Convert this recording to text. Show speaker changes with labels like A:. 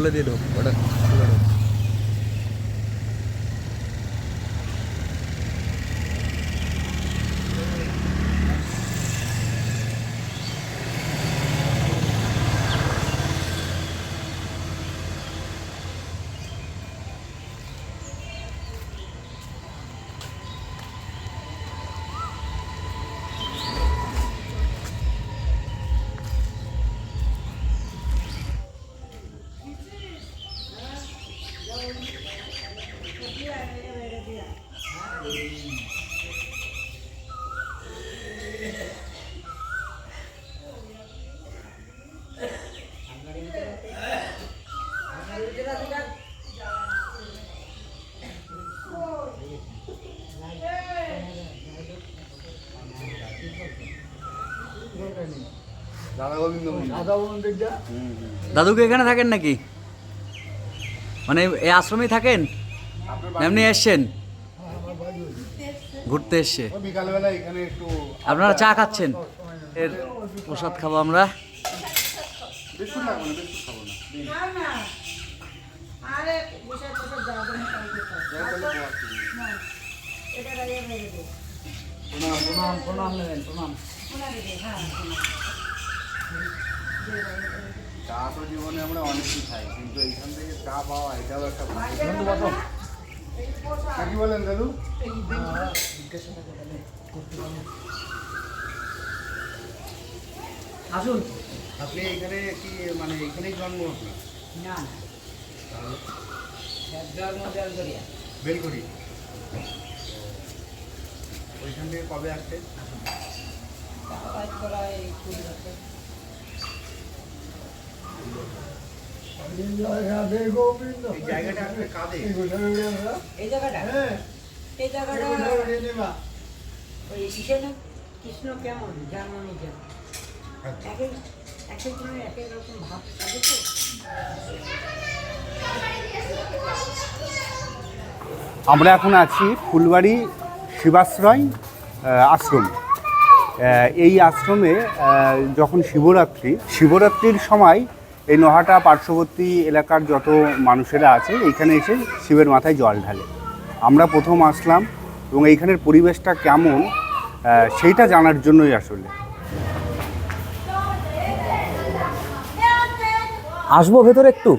A: খুলে দিয়ে ঢোক, ওটা খুলে ঢোক। দাদুকে এখানে থাকেন নাকি, মানে এই আশ্রমেই থাকেন, এমনি এসছেন ঘুরতে এসছে?
B: বিকালবেলা এখানে একটু
A: আপনারা চা খাচ্ছেন, এর প্রসাদ খাবো আমরা।
B: বিস্কুট লাগবে না, বিস্কুট খাবো না।
A: প্রণাম প্রণাম নেবেন, প্রণাম।
B: চা তো জীবনে আমরা অনেকই খাই, কিন্তু এইখান থেকে চা পাওয়া এটাও একটা কি বলেন দাদু?
A: আসুন।
B: আপনি এখানে কি মানে এখানেই জন্ম আপনার?
A: না জন্ম
B: বেলঘড়ি। ওইখান থেকে কবে আসছে? এই জায়গাটা আসলে কাঁদে।
C: এই জায়গাটা ওই কৃষ্ণ কেমন জার্মানি কেমন এক এক জনের এক এক রকম ভাব থাকে তো।
B: আমরা এখন আছি ফুলবাড়ি শিবাশ্রয় আশ্রম। এই আশ্রমে যখন শিবরাত্রির সময় এই নহাটা পার্শ্ববর্তী এলাকার যত মানুষেরা আছে এইখানে এসে শিবের মাথায় জল ঢালে। আমরা প্রথম আসলাম এবং এইখানের পরিবেশটা কেমন সেইটা জানার জন্যই আসলে
A: আসবো ভেতরে একটু।